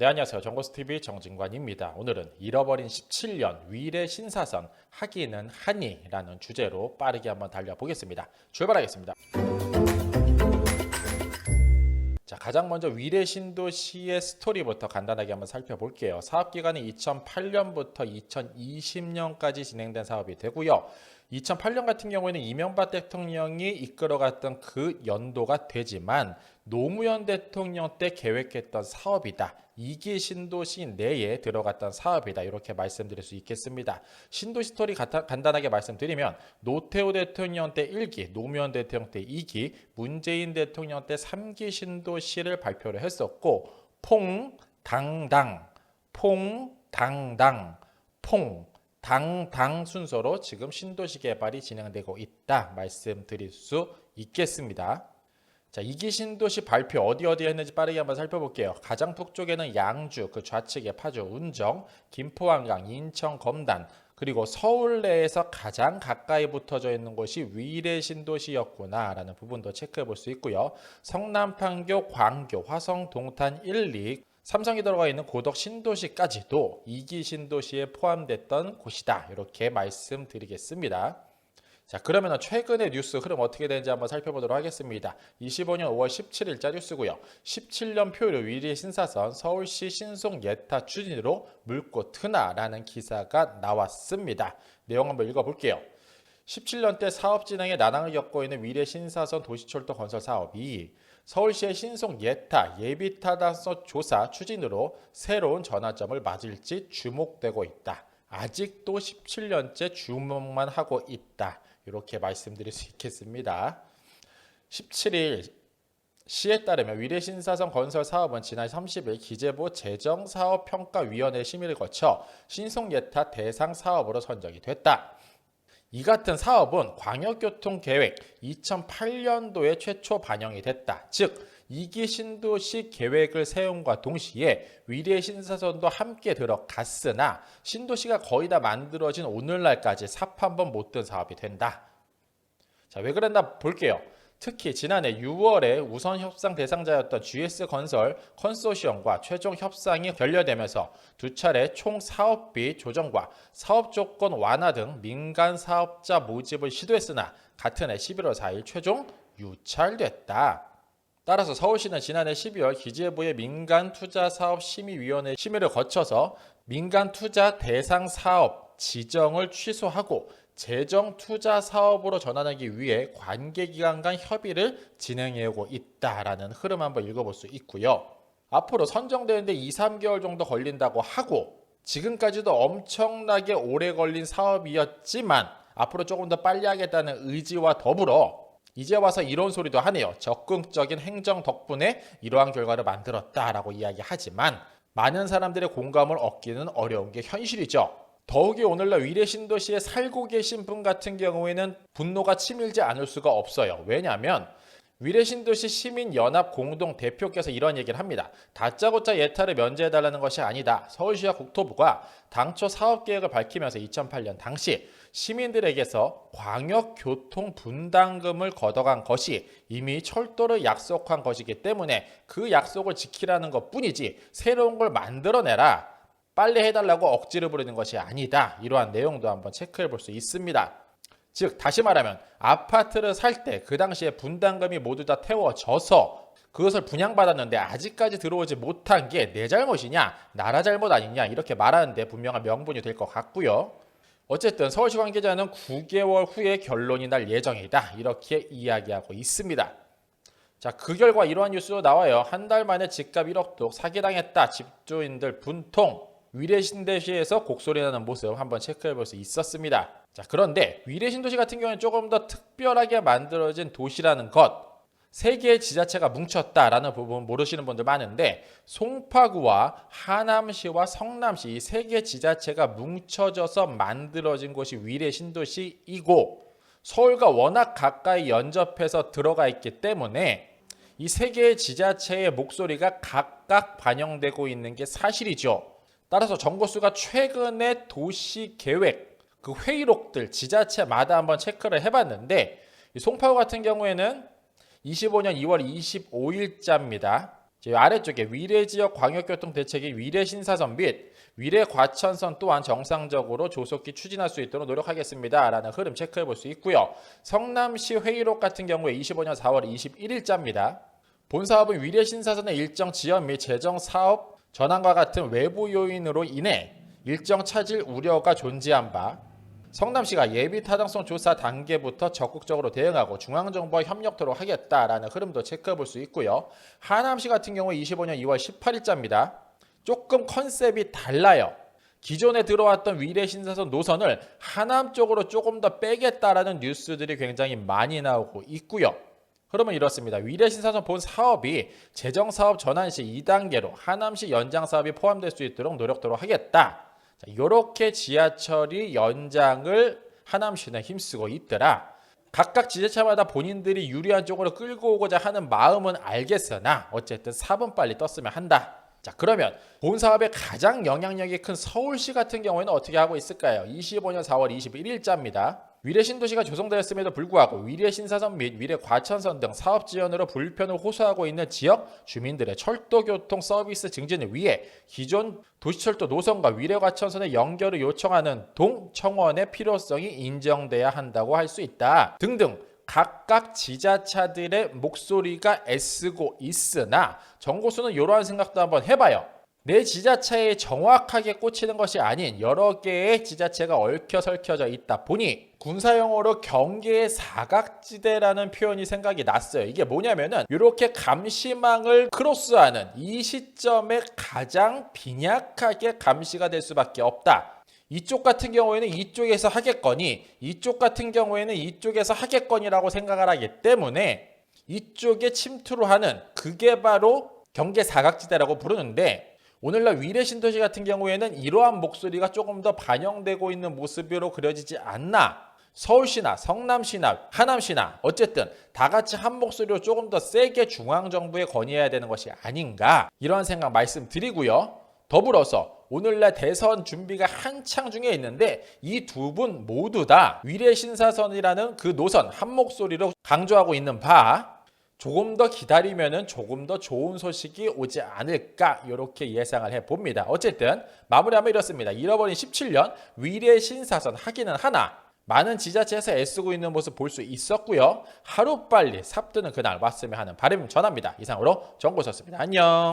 네, 안녕하세요. 정보스TV 정진관입니다. 오늘은 잃어버린 17년 위례 신사선 하기는 하니라는 주제로 빠르게 한번 달려보겠습니다. 출발하겠습니다. 자, 가장 먼저 위례 신도시의 스토리부터 간단하게 한번 살펴볼게요. 사업기간이 2008년부터 2020년까지 진행된 사업이 되고요. 2008년 같은 경우에는 이명박 대통령이 이끌어갔던 그 연도가 되지만 노무현 대통령 때 계획했던 사업이다. 2기 신도시 내에 들어갔던 사업이다. 이렇게 말씀드릴 수 있겠습니다. 신도시 스토리 간단하게 말씀드리면 노태우 대통령 때 1기, 노무현 대통령 때 2기, 문재인 대통령 때 3기 신도시를 발표를 했었고 퐁당당, 퐁당당, 당당 순서로 지금 신도시 개발이 진행되고 있다 말씀드릴 수 있겠습니다. 자, 2기 신도시 발표 어디 했는지 빠르게 한번 살펴볼게요. 가장 북쪽에는 양주, 그 좌측에 파주, 운정, 김포 한강, 인천 검단, 그리고 서울 내에서 가장 가까이 붙어져 있는 곳이 위례 신도시였구나 라는 부분도 체크해 볼 수 있고요. 성남, 판교, 광교, 화성, 동탄, 1, 2, 삼성이 들어가 있는 고덕 신도시까지도 2기 신도시에 포함됐던 곳이다. 이렇게 말씀드리겠습니다. 자, 그러면 최근의 뉴스 흐름 어떻게 되는지 한번 살펴보도록 하겠습니다. 25년 5월 17일자 뉴스고요. 17년 표율 위례 신사선 서울시 신속 예타 추진으로 물고 트나라는 기사가 나왔습니다. 내용 한번 읽어볼게요. 17년 때 사업 진행에 난항을 겪고 있는 위례 신사선 도시철도 건설 사업이 서울시의 신속 예타 예비 타당성 조사 추진으로 새로운 전환점을 맞을지 주목되고 있다. 아직도 17년째 주목만 하고 있다. 이렇게 말씀드릴 수 있겠습니다. 17일 시에 따르면 위례 신사선 건설 사업은 지난 30일 기재부 재정사업평가위원회 심의를 거쳐 신속 예타 대상 사업으로 선정이 됐다. 이 같은 사업은 광역교통계획 2008년도에 최초 반영이 됐다. 즉 2기 신도시 계획을 세움과 동시에 위례 신사선도 함께 들어갔으나 신도시가 거의 다 만들어진 오늘날까지 삽 한 번 못 든 사업이 된다. 자, 왜 그랬나 볼게요. 특히 지난해 6월에 우선 협상 대상자였던 GS건설 컨소시엄과 최종 협상이 결렬되면서 두 차례 총 사업비 조정과 사업 조건 완화 등 민간 사업자 모집을 시도했으나 같은 해 11월 4일 최종 유찰됐다. 따라서 서울시는 지난해 12월 기재부의 민간투자사업심의위원회 심의를 거쳐서 민간투자 대상 사업 지정을 취소하고 재정투자사업으로 전환하기 위해 관계기관 간 협의를 진행해오고 있다라는 흐름 한번 읽어볼 수 있고요. 앞으로 선정되는데 2, 3개월 정도 걸린다고 하고 지금까지도 엄청나게 오래 걸린 사업이었지만 앞으로 조금 더 빨리 하겠다는 의지와 더불어 이제 와서 이런 소리도 하네요. 적극적인 행정 덕분에 이러한 결과를 만들었다라고 이야기하지만 많은 사람들의 공감을 얻기는 어려운 게 현실이죠. 더욱이 오늘날 위례 신도시에 살고 계신 분 같은 경우에는 분노가 치밀지 않을 수가 없어요. 왜냐하면 위례 신도시 시민연합 공동 대표께서 이런 얘기를 합니다. 다짜고짜 예타를 면제해달라는 것이 아니다. 서울시와 국토부가 당초 사업계획을 밝히면서 2008년 당시 시민들에게서 광역교통 분담금을 걷어간 것이 이미 철도를 약속한 것이기 때문에 그 약속을 지키라는 것뿐이지 새로운 걸 만들어내라. 빨리 해달라고 억지를 부리는 것이 아니다. 이러한 내용도 한번 체크해 볼 수 있습니다. 즉 다시 말하면 아파트를 살 때 그 당시에 분담금이 모두 다 태워져서 그것을 분양받았는데 아직까지 들어오지 못한 게 내 잘못이냐 나라 잘못 아니냐 이렇게 말하는데 분명한 명분이 될 것 같고요. 어쨌든 서울시 관계자는 9개월 후에 결론이 날 예정이다. 이렇게 이야기하고 있습니다. 자, 그 결과 이러한 뉴스도 나와요. 한 달 만에 집값 1억도 사기당했다. 집주인들 분통. 위례 신도시에서 곡소리 나는 모습 한번 체크해 볼 수 있었습니다. 자, 그런데 위례 신도시 같은 경우는 조금 더 특별하게 만들어진 도시라는 것, 세 개의 지자체가 뭉쳤다라는 부분 모르시는 분들 많은데 송파구와 하남시와 성남시 이 세 개 지자체가 뭉쳐져서 만들어진 곳이 위례 신도시이고 서울과 워낙 가까이 연접해서 들어가 있기 때문에 이 세 개의 지자체의 목소리가 각각 반영되고 있는 게 사실이죠. 따라서 정보수가 최근의 도시계획 그 회의록들 지자체마다 한번 체크를 해봤는데 송파구 같은 경우에는 25년 2월 25일자입니다. 아래쪽에 위례지역 광역교통대책위 위례신사선 및 위례과천선 또한 정상적으로 조속히 추진할 수 있도록 노력하겠습니다. 라는 흐름 체크해 볼 수 있고요. 성남시 회의록 같은 경우에 25년 4월 21일자입니다. 본 사업은 위례신사선의 일정 지연 및 재정 사업 전환과 같은 외부 요인으로 인해 일정 차질 우려가 존재한 바 성남시가 예비 타당성 조사 단계부터 적극적으로 대응하고 중앙정부와 협력토록 하겠다라는 흐름도 체크해 볼 수 있고요. 하남시 같은 경우 25년 2월 18일자입니다. 조금 컨셉이 달라요. 기존에 들어왔던 위례신사선 노선을 하남 쪽으로 조금 더 빼겠다라는 뉴스들이 굉장히 많이 나오고 있고요. 흐름은 이렇습니다. 위례신사선 본 사업이 재정사업 전환 시 2단계로 하남시 연장 사업이 포함될 수 있도록 노력토록 하겠다. 이렇게 지하철이 연장을 하남시는 힘쓰고 있더라. 각각 지자체마다 본인들이 유리한 쪽으로 끌고 오고자 하는 마음은 알겠으나 어쨌든 4분 빨리 떴으면 한다. 자, 그러면 본 사업에 가장 영향력이 큰 서울시 같은 경우에는 어떻게 하고 있을까요? 25년 4월 21일자입니다. 위례신도시가 조성되었음에도 불구하고 위례신사선 및 위례과천선 등 사업 지연으로 불편을 호소하고 있는 지역 주민들의 철도교통 서비스 증진을 위해 기존 도시철도 노선과 위례과천선의 연결을 요청하는 동청원의 필요성이 인정돼야 한다고 할 수 있다. 등등 각각 지자체들의 목소리가 애쓰고 있으나 정고수는 이러한 생각도 한번 해봐요. 내 지자체에 정확하게 꽂히는 것이 아닌 여러 개의 지자체가 얽혀설켜져 있다 보니 군사용어로 경계의 사각지대라는 표현이 생각이 났어요. 이게 뭐냐면은 이렇게 감시망을 크로스하는 이 시점에 가장 빈약하게 감시가 될 수밖에 없다. 이쪽 같은 경우에는 이쪽에서 하겠거니 이쪽 같은 경우에는 이쪽에서 하겠거니라고 생각을 하기 때문에 이쪽에 침투를 하는 그게 바로 경계 사각지대라고 부르는데 오늘날 위례신도시 같은 경우에는 이러한 목소리가 조금 더 반영되고 있는 모습으로 그려지지 않나. 서울시나 성남시나 하남시나 어쨌든 다 같이 한 목소리로 조금 더 세게 중앙정부에 건의해야 되는 것이 아닌가 이런 생각 말씀드리고요. 더불어서 오늘날 대선 준비가 한창 중에 있는데 이 두 분 모두 다 위례신사선이라는 그 노선 한 목소리로 강조하고 있는 바 조금 더 기다리면은 조금 더 좋은 소식이 오지 않을까 이렇게 예상을 해봅니다. 어쨌든 마무리하면 이렇습니다. 잃어버린 17년 위례신사선 하기는 하나 많은 지자체에서 애쓰고 있는 모습 볼 수 있었고요. 하루빨리 삽뜨는 그날 왔으면 하는 바람 전합니다. 이상으로 정고셨습니다. 안녕.